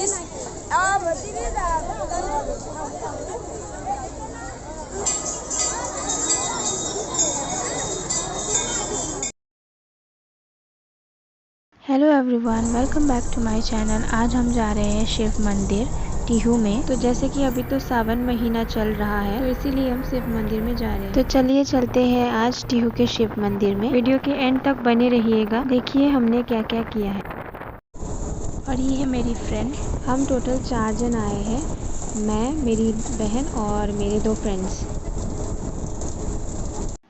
Hello everyone, welcome back to my channel. आज हम जा रहे हैं शिव मंदिर टीहू में। तो जैसे कि अभी तो सावन महीना चल रहा है, तो इसीलिए हम शिव मंदिर में जा रहे हैं। तो चलिए चलते हैं आज टीहू के शिव मंदिर में। वीडियो के एंड तक बने रहिएगा, देखिए हमने क्या क्या किया है। और ये है मेरी फ्रेंड। हम टोटल 4 जन आए हैं, मैं, मेरी बहन और मेरे 2 फ्रेंड्स।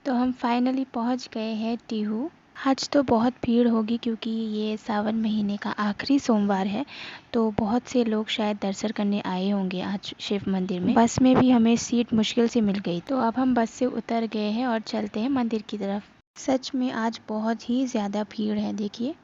तो हम फाइनली पहुंच गए हैं टीहू। आज तो बहुत भीड़ होगी क्योंकि ये सावन महीने का आखिरी सोमवार है, तो बहुत से लोग शायद दर्शन करने आए होंगे आज शिव मंदिर में। बस में भी हमें सीट मुश्किल से मिल गई, तो अब हम बस से उतर गए हैं और चलते हैं मंदिर की तरफ। सच में आज बहुत ही ज़्यादा भीड़ है, देखिए।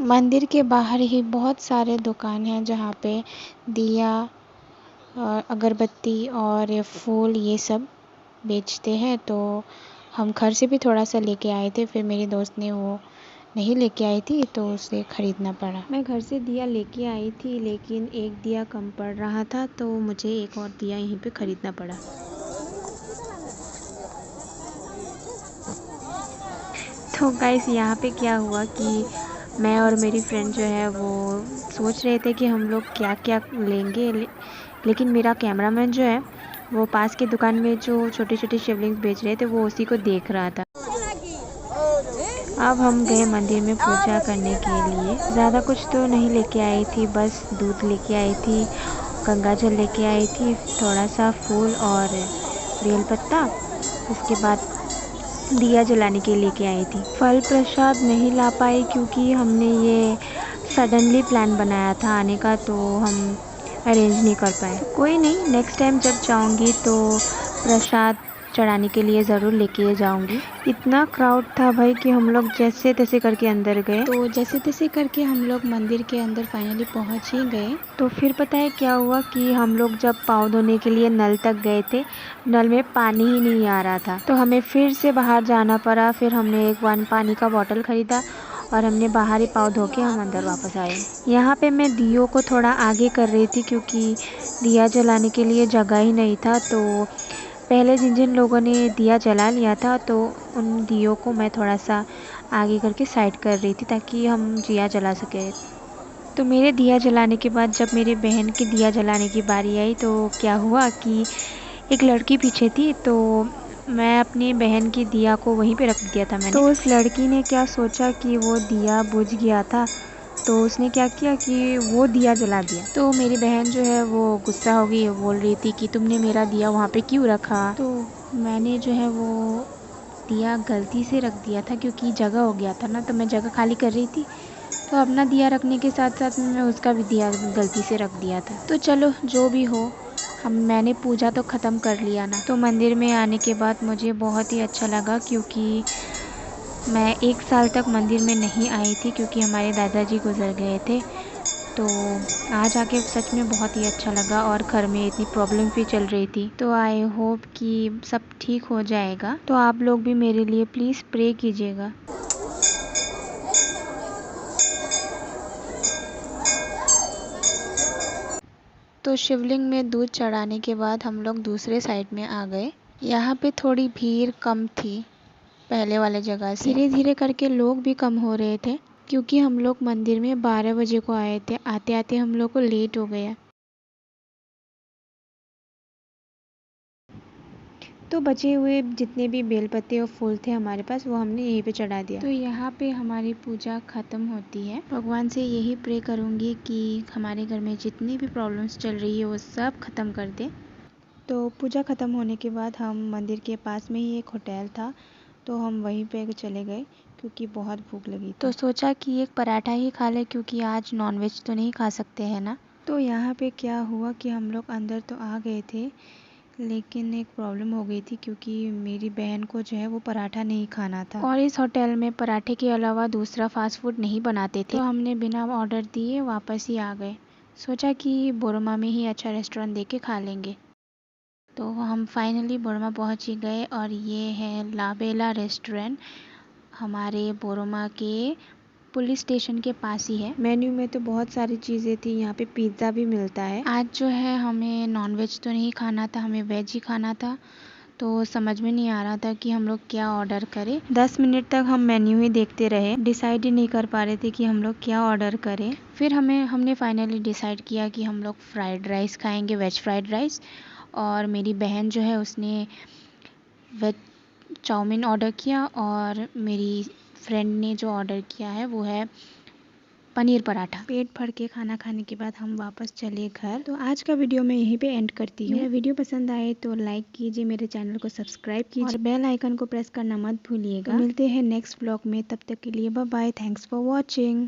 मंदिर के बाहर ही बहुत सारे दुकान हैं जहाँ पे दिया और अगरबत्ती और फूल ये सब बेचते हैं। तो हम घर से भी थोड़ा सा लेके आए थे, फिर मेरी दोस्त ने वो नहीं लेके आई थी तो उसे ख़रीदना पड़ा। मैं घर से दिया लेके आई थी, लेकिन एक दिया कम पड़ रहा था तो मुझे एक और दिया यहीं पे ख़रीदना पड़ा। तो गाइस, यहाँ पे क्या हुआ कि मैं और मेरी फ्रेंड जो है वो सोच रहे थे कि हम लोग क्या क्या लेंगे, लेकिन मेरा कैमरामैन जो है वो पास की दुकान में जो छोटे छोटे शिवलिंग्स बेच रहे थे वो उसी को देख रहा था। अब हम गए मंदिर में पूजा करने के लिए। ज़्यादा कुछ तो नहीं लेके आई थी, बस दूध लेके आई थी, गंगा जल लेके आई थी, थोड़ा सा फूल और बेलपत्ता। उसके बाद दिया जलाने के लिए लेके आई थी। फल प्रसाद नहीं ला पाई क्योंकि हमने ये सडनली प्लान बनाया था आने का, तो हम अरेंज नहीं कर पाए। कोई नहीं, नेक्स्ट टाइम जब जाऊंगी तो प्रसाद चढ़ाने के लिए ज़रूर लेके जाऊंगी। इतना क्राउड था भाई कि हम लोग जैसे तैसे करके अंदर गए। तो जैसे तैसे करके हम लोग मंदिर के अंदर फाइनली पहुंच ही गए। तो फिर पता है क्या हुआ कि हम लोग जब पाँव धोने के लिए नल तक गए थे, नल में पानी ही नहीं आ रहा था, तो हमें फिर से बाहर जाना पड़ा। फिर हमने एक पानी का बोतल ख़रीदा और हमने बाहर ही पाँव धो के हम अंदर वापस आए। यहाँ पे मैं दियों को थोड़ा आगे कर रही थी क्योंकि दिया जलाने के लिए जगह ही नहीं था। तो पहले जिन जिन लोगों ने दिया जला लिया था तो उन दियों को मैं थोड़ा सा आगे करके साइड कर रही थी ताकि हम दिया जला सके। तो मेरे दिया जलाने के बाद जब मेरे बहन की दिया जलाने की बारी आई तो क्या हुआ कि एक लड़की पीछे थी, तो मैं अपनी बहन की दिया को वहीं पे रख दिया था मैंने। तो उस लड़की ने क्या सोचा कि वो दिया बुझ गया था, तो उसने क्या किया कि वो दिया जला दिया। तो मेरी बहन जो है वो गुस्सा हो गई, बोल रही थी कि तुमने मेरा दिया वहाँ पे क्यों रखा। तो मैंने जो है वो दिया गलती से रख दिया था क्योंकि जगह हो गया था ना, तो मैं जगह खाली कर रही थी, तो अपना दिया रखने के साथ साथ मैं उसका भी दिया गलती से रख दिया था। तो चलो जो भी हो, मैंने पूजा तो ख़त्म कर लिया ना। तो मंदिर में आने के बाद मुझे बहुत ही अच्छा लगा क्योंकि मैं 1 साल तक मंदिर में नहीं आई थी क्योंकि हमारे दादाजी गुजर गए थे। तो आज आके सच में बहुत ही अच्छा लगा और घर में इतनी प्रॉब्लम भी चल रही थी, तो आई होप कि सब ठीक हो जाएगा। तो आप लोग भी मेरे लिए प्लीज़ प्रे कीजिएगा। तो शिवलिंग में दूध चढ़ाने के बाद हम लोग दूसरे साइड में आ गए। यहाँ पे थोड़ी भीड़ कम थी पहले वाले जगह से। धीरे धीरे करके लोग भी कम हो रहे थे क्योंकि हम लोग मंदिर में 12 बजे को आए थे। आते आते हम लोग को लेट हो गया। तो बचे हुए जितने भी बेलपत्ते और फूल थे हमारे पास वो हमने यहीं पे चढ़ा दिया। तो यहाँ पे हमारी पूजा ख़त्म होती है। भगवान से यही प्रे करूँगी कि हमारे घर में जितनी भी प्रॉब्लम्स चल रही है वो सब ख़त्म कर दे। तो पूजा ख़त्म होने के बाद हम मंदिर के पास में ही एक होटल था, तो हम वहीं पे चले गए क्योंकि बहुत भूख लगी। तो सोचा कि एक पराठा ही खा ले क्योंकि आज नॉनवेज तो नहीं खा सकते हैं ना। तो यहाँ पे क्या हुआ कि हम लोग अंदर तो आ गए थे, लेकिन एक प्रॉब्लम हो गई थी क्योंकि मेरी बहन को जो है वो पराठा नहीं खाना था और इस होटल में पराठे के अलावा दूसरा फास्ट फूड नहीं बनाते थे, तो हमने बिना ऑर्डर दिए वापस ही आ गए। सोचा कि बोरोमा में ही अच्छा रेस्टोरेंट देख के खा लेंगे। तो हम फाइनली बोरोमा पहुंच ही गए और ये है लाबेला रेस्टोरेंट, हमारे बोरोमा के पुलिस स्टेशन के पास ही है। मेन्यू में तो बहुत सारी चीज़ें थी, यहाँ पे पिज़्ज़ा भी मिलता है। आज जो है हमें नॉनवेज तो नहीं खाना था, हमें वेज ही खाना था, तो समझ में नहीं आ रहा था कि हम लोग क्या ऑर्डर करें। 10 मिनट तक हम मेन्यू ही देखते रहे, डिसाइड ही नहीं कर पा रहे थे कि हम लोग क्या ऑर्डर करें। फिर हमने फाइनली डिसाइड किया कि हम लोग फ्राइड राइस खाएंगे, वेज फ्राइड राइस। और मेरी बहन जो है उसने वेज चाउमीन ऑर्डर किया और मेरी फ्रेंड ने जो ऑर्डर किया है वो है पनीर पराठा। पेट भर के खाना खाने के बाद हम वापस चले घर। तो आज का वीडियो मैं यहीं पे एंड करती हूँ। मेरा वीडियो पसंद आए तो लाइक कीजिए, मेरे चैनल को सब्सक्राइब कीजिए और बेल आइकन को प्रेस करना मत भूलिएगा। तो मिलते हैं नेक्स्ट व्लॉग में, तब तक के लिए bye bye, thanks for watching.